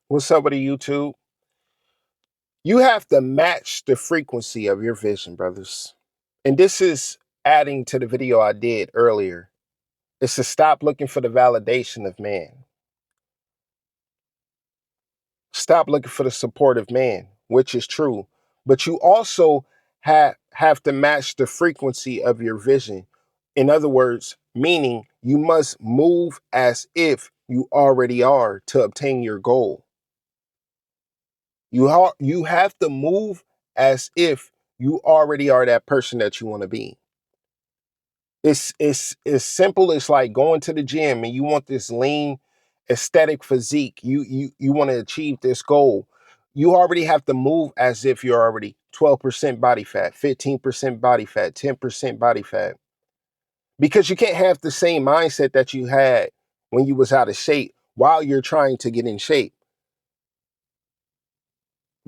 What's up with the YouTube? You have to match the frequency of your vision, brothers. And this is adding to the video I did earlier. It's to stop looking for the validation of man. Stop looking for the support of man, which is true. But you also have to match the frequency of your vision. In other words, meaning you must move as if you already are to obtain your goal. You have to move as if you already are that person that you want to be. It's as simple as like going to the gym and you want this lean aesthetic physique. You want to achieve this goal. You already have to move as if you're already 12% body fat, 15% body fat, 10% body fat. Because you can't have the same mindset that you had when you was out of shape while you're trying to get in shape.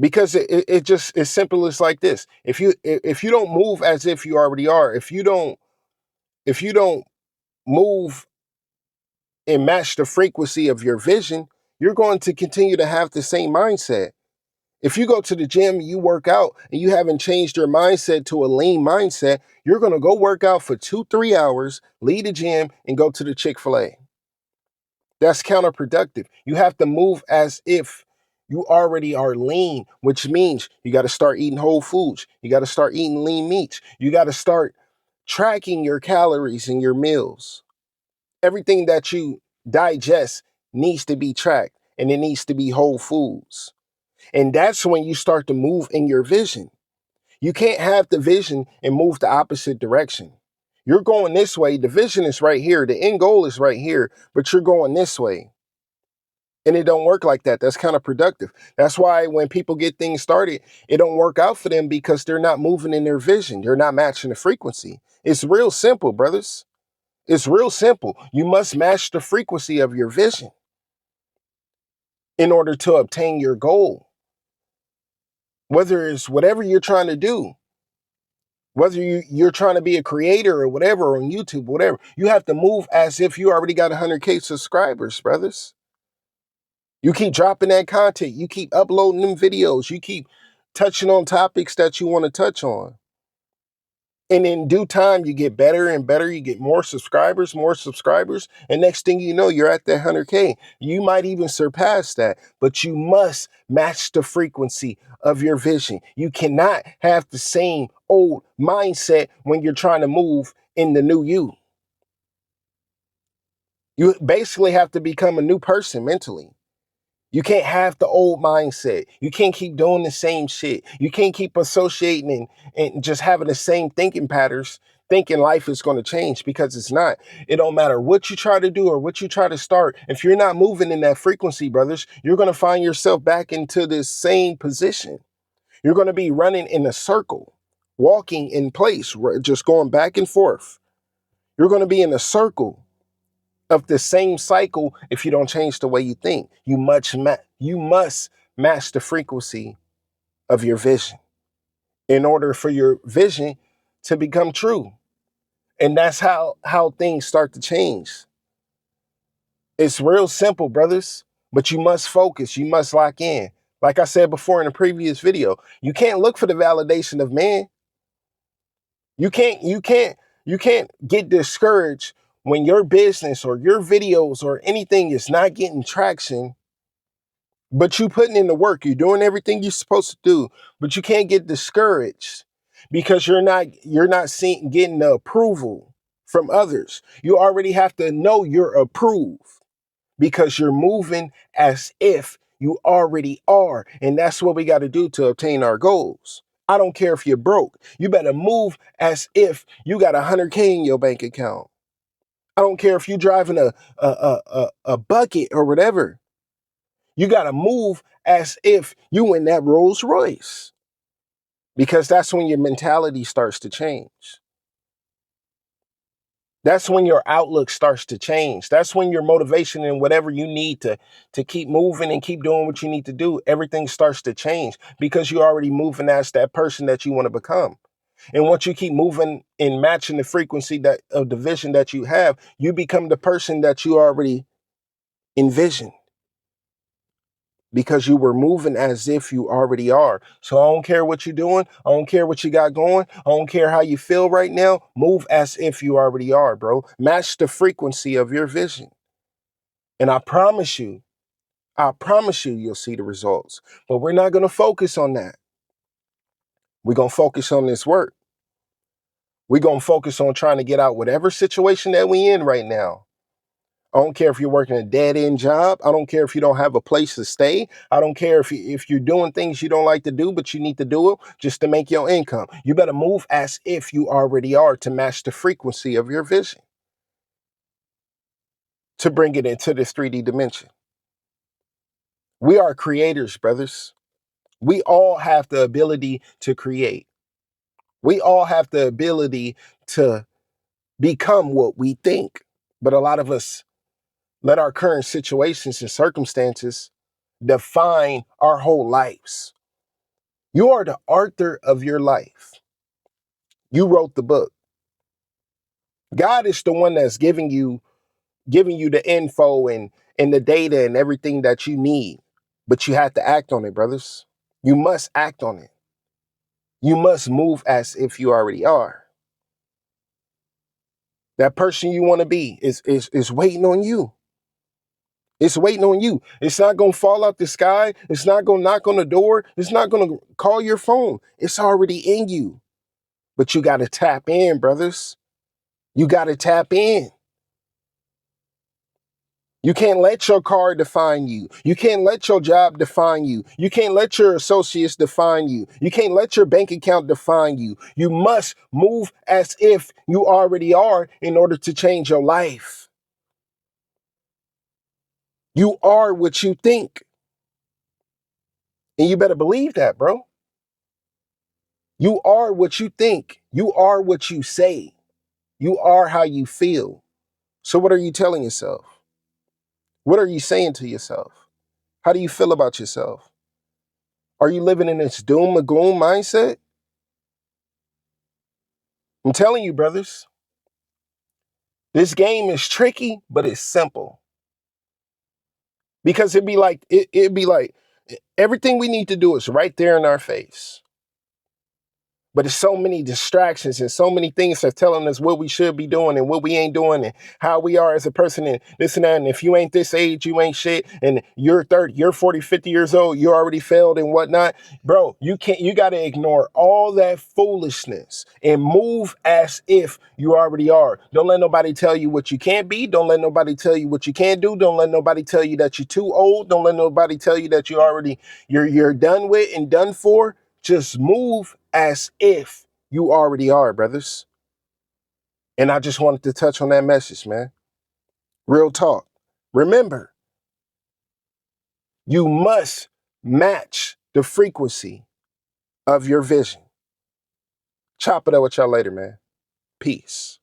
Because it just as simple as like this. If you don't move as if you already are, if you don't move and match the frequency of your vision, you're going to continue to have the same mindset. If you go to the gym, you work out, and you haven't changed your mindset to a lean mindset, you're going to go work out for 2-3 hours, leave the gym, and go to the Chick-fil-A. That's counterproductive. You have to move as if you already are lean, which means you got to start eating whole foods. You got to start eating lean meats. You got to start tracking your calories in your meals. Everything that you digest needs to be tracked, and it needs to be whole foods. And that's when you start to move in your vision. You can't have the vision and move the opposite direction. You're going this way. The vision is right here. The end goal is right here, but you're going this way. And it don't work like that. That's counterproductive. That's why when people get things started, it don't work out for them because they're not moving in their vision. They're not matching the frequency. It's real simple, brothers. It's real simple. You must match the frequency of your vision in order to obtain your goal. Whether it's whatever you're trying to do, whether you're trying to be a creator or whatever on YouTube, whatever, you have to move as if you already got 100K subscribers, brothers. You keep dropping that content. You keep uploading them videos. You keep touching on topics that you want to touch on. And in due time, you get better and better. You get more subscribers. And next thing you know, you're at that 100K. You might even surpass that, but you must match the frequency of your vision. You cannot have the same old mindset when you're trying to move in the new you. You basically have to become a new person mentally. You can't have the old mindset. You can't keep doing the same shit. You can't keep associating and just having the same thinking patterns, thinking life is going to change, because it's not. It don't matter what you try to do or what you try to start. If you're not moving in that frequency, brothers, you're going to find yourself back into this same position. You're going to be running in a circle, walking in place, just going back and forth. You're going to be in a circle of the same cycle if you don't change the way you think. You must match the frequency of your vision in order for your vision to become true. And that's how things start to change. It's real simple, brothers, but you must focus. You must lock in. Like I said before in a previous video, you can't look for the validation of man. You can't get discouraged when your business or your videos or anything is not getting traction, but you putting in the work. You're doing everything you're supposed to do, but you can't get discouraged because you're not seeing getting the approval from others. You already have to know you're approved because you're moving as if you already are. And that's what we got to do to obtain our goals. I don't care if you're broke. You better move as if you got 100K in your bank account. I don't care if you're driving a bucket or whatever. You got to move as if you in that Rolls Royce, because that's when your mentality starts to change. That's when your outlook starts to change. That's when your motivation and whatever you need to keep moving and keep doing what you need to do, everything starts to change because you're already moving as that person that you want to become. And once you keep moving and matching the frequency that of the vision that you have, you become the person that you already envisioned. because you were moving as if you already are. So I don't care what you're doing. I don't care what you got going. I don't care how you feel right now. Move as if you already are, bro. Match the frequency of your vision. And I promise you, you'll see the results. But we're not going to focus on that. We're going to focus on this work. We're going to focus on trying to get out whatever situation that we in right now. I don't care if you're working a dead-end job. I don't care if you don't have a place to stay. I don't care if you're doing things you don't like to do, but you need to do it just to make your income. You better move as if you already are to match the frequency of your vision, to bring it into this 3D dimension. We are creators, brothers. We all have the ability to create. We all have the ability to become what we think. But a lot of us let our current situations and circumstances define our whole lives. You are the author of your life. You wrote the book. God is the one that's giving you the info and the data and everything that you need. But you have to act on it, brothers. You must act on it. You must move as if you already are. That person you want to be is waiting on you. It's waiting on you. It's not going to fall out the sky. It's not going to knock on the door. It's not going to call your phone. It's already in you. But you got to tap in, brothers. You got to tap in. You can't let your car define you. You can't let your job define you. You can't let your associates define you. You can't let your bank account define you. You must move as if you already are in order to change your life. You are what you think. And you better believe that, bro. You are what you think. You are what you say. You are how you feel. So what are you telling yourself? What are you saying to yourself? How do you feel about yourself? Are you living in this doom and gloom mindset? I'm telling you, brothers, this game is tricky, but it's simple. Because it'd be like everything we need to do is right there in our face. But there's so many distractions and so many things that's telling us what we should be doing and what we ain't doing and how we are as a person and this and that. And if you ain't this age, you ain't shit. And you're 30, you're 40, 50 years old, you already failed and whatnot. Bro, you got to ignore all that foolishness and move as if you already are. Don't let nobody tell you what you can't be. Don't let nobody tell you what you can't do. Don't let nobody tell you that you're too old. Don't let nobody tell you that you're done with and done for. Just move as if you already are, brothers. And I just wanted to touch on that message, man. Real talk. Remember, you must match the frequency of your vision. Chop it up with y'all later, man. Peace.